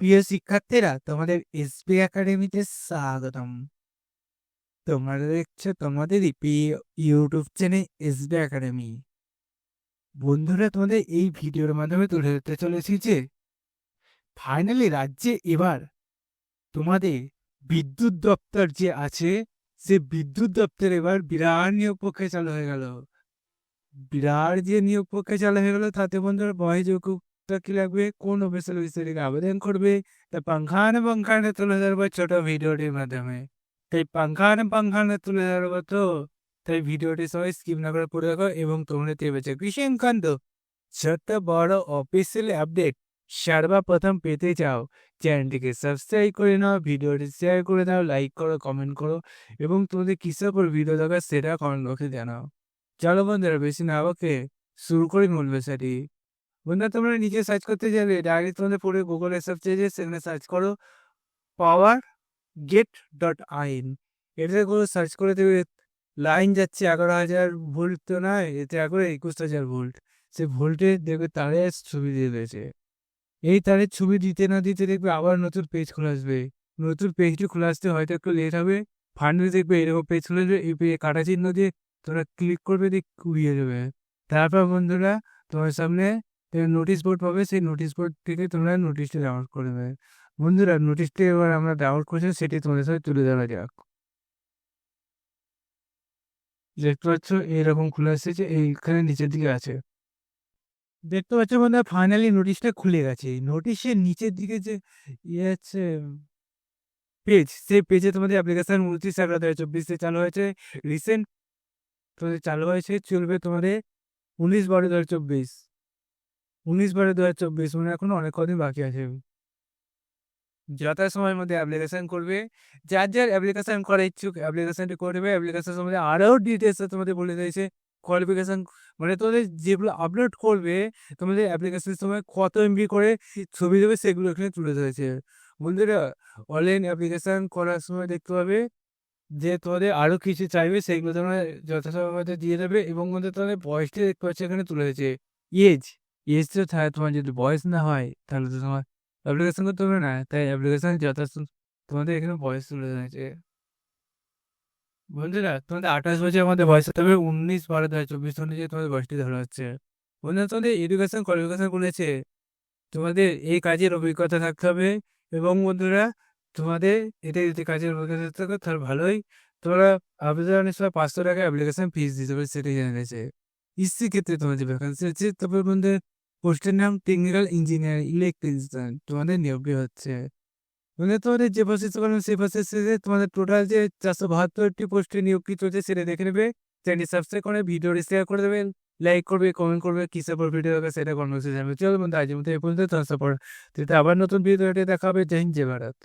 প্রিয় শিক্ষার্থীরা, তোমাদের এসবি একাডেমিতে স্বাগতম। তোমরা দেখছো তোমাদেরই প্রিয় ইউটিউব চ্যানেল এসবি একাডেমি। বন্ধুরা, তোমাদের এই ভিডিওর মাধ্যমে তুলে ধরতে চলেছি যে ফাইনালি রাজ্যে এবার তোমাদের বিদ্যুৎ দপ্তর যে আছে, সে বিদ্যুৎ দপ্তর এবার বিরাট নিয়োগ প্রক্রিয়া চালু হয়ে গেল। বিরাট যে নিয়োগ প্রক্রিয়া চালু হয়ে গেল, তাতে বন্ধুরা বয়সযোগ্যতা কি লাগবে, কোন অফিসিয়াল ওয়েবসাইটে আবেদন করবে, তা পাংখানে তুলে ধরবো ছোট ভিডিওটির মাধ্যমে। তাই পাংখানে তুলে ধরবো, তো তাই ভিডিওটি সবাই স্কিপ না করে পড়ে রাখো এবং তোমরা পেয়েছে কৃষি সংক্রান্ত ছোট্ট বড় অফিসিয়াল আপডেট সর্বপ্রথম পেতে চাও, চ্যানেলটিকে সাবস্ক্রাইব করে নাও, ভিডিওটি শেয়ার করে দাও, লাইক করো, কমেন্ট করো এবং তোমাদের কিসের উপর ভিডিও দরকার সেটা কমেন্ট বক্সে জানাও। চলো বন্ধুরা, বেশি না ওকে শুরু করি মূল বিষয়টি। বন্ধুরা, তোমরা নিচে সার্চ করতে যাবে, ডাইরেক্ট তোমাদের পুরো গুগলে সার্চ চেয়ে সেখানে সার্চ করো পাওয়ার গেট .in। এটা করে সার্চ করে দেবে, লাইন যাচ্ছে 11,000 ভোল্ট, তো নয়, এতে করে 21,000 ভোল্ট। সে ভোল্টে দেখবে তারের ছবি দিয়ে দিয়েছে। এই তারের ছবি দিতে না দিতে দেখবে আবার নতুন পেজ খুলে আসবে। নতুন পেজটি খুলে আসতে হয়তো একটু লেট হবে। ফাইনালি দেখবে এরকম পেজ খুলে আসবে, এই পেজে কাটা চিহ্ন দিয়ে তোমরা ক্লিক করবে, দিয়ে উড়িয়ে দেবে। তারপর বন্ধুরা, তোমার সামনে নোটিশ বোর্ড পাবে, সেই নোটিশ বোর্ড থেকে তোমরা নোটিশটি ডাউনলোড করে নেবে। বন্ধুরা, নোটিশটি এবার আমরা ডাউনলোড করছি, সেটি তোমাদের সাথে তুলে ধরা যাক। দেখতে পাচ্ছ এইরকম খুলে আসছে, যে এইখানে নিচের দিকে আছে। দেখতে পাচ্ছ বন্ধুরা, ফাইনালি নোটিশটা খুলে গেছে। নোটিশের নিচের দিকে যে ইয়ে আছে পেজ, সেই পেজে তোমাদের অ্যাপ্লিকেশন 29/11/2024 চালু হয়েছে। রিসেন্ট তোমাদের চালু হয়েছে, চলবে তোমাদের 19/12/2024। 19/12/2024 মানে এখনো অনেক কদিন বাকি আছে। যথাসময়ের মধ্যে অ্যাপ্লিকেশন করবে। যার যার অ্যাপ্লিকেশন করার ইচ্ছুক অ্যাপ্লিকেশনটি করে দেবে। অ্যাপ্লিকেশন সম্বন্ধে আরও ডিটেলস তোমাদের বলে দিয়েছে। কোয়ালিফিকেশন মানে তোমাদের যেগুলো আপলোড করবে, তোমাদের অ্যাপ্লিকেশনের সময় কত এমবি করে ছবি দেবে, সেগুলো এখানে তুলে ধরেছে। বন্ধুরা, অনলাইন অ্যাপ্লিকেশন করার সময় দেখতে পাবে যে তোমাদের আরও কিছু চাইবে, সেগুলো তোমরা যথাসময়ের মধ্যে দিয়ে দেবে। এবং মধ্যে তোমাদের বয়সটা দেখতে পাচ্ছি এখানে তুলে দিয়েছে। এজ এজ তো তোমার যদি বয়স না হয়, তাহলে তো তোমার অ্যাপ্লিকেশন করতে হবে না। তাই অ্যাপ্লিকেশন তোমাদের এখানে বয়স তুলে ধরেছে। বন্ধুরা, তোমাদের 28 বছরের মধ্যে বয়স হতে হবে। 19/12/2024 অনুযায়ী তোমাদের বয়সটি ধরা হচ্ছে। বন্ধুরা, তোমাদের এডুকেশন কোয়ালিফিকেশন বলেছে তোমাদের এই কাজের অভিজ্ঞতা থাকতে হবে। এবং বন্ধুরা, তোমাদের এটা যদি কাজের অভিজ্ঞতা থাকতে হবে তাহলে ভালোই। তোমরা আবেদনের সময় 500 টাকা অ্যাপ্লিকেশন ফিস দিতে হবে, সেটাই জানা গেছে। ইসি ক্ষেত্রে তোমাদের যে ভ্যাকান্সি হচ্ছে, তারপর বন্ধুদের পোস্টের নাম টেকনিক্যাল ইঞ্জিনিয়ার ইলেকট্রিশিয়ান, তোমাদের নিয়োগটি হচ্ছে। মানে তোমাদের যে প্রসেস করবেন সেই প্রসেসে তোমাদের টোটাল যে 472টি পোস্টে নিয়োগটি চলছে সেটা দেখে নেবে। চ্যানেল সাবস্ক্রাইব করে ভিডিওটি শেয়ার করে দেবেন, লাইক করবে, কমেন্ট করবে, কিসের পর ভিডিও হবে সেটা কমেন্ট বক্সে জানাবে। চলো বন্ধু, আজকের মতো এই পর্যন্ত। তোমার সাপোর্ট আবার নতুন ভিডিওতে দেখা হবে। জয় হিন্দ, জয় ভারত।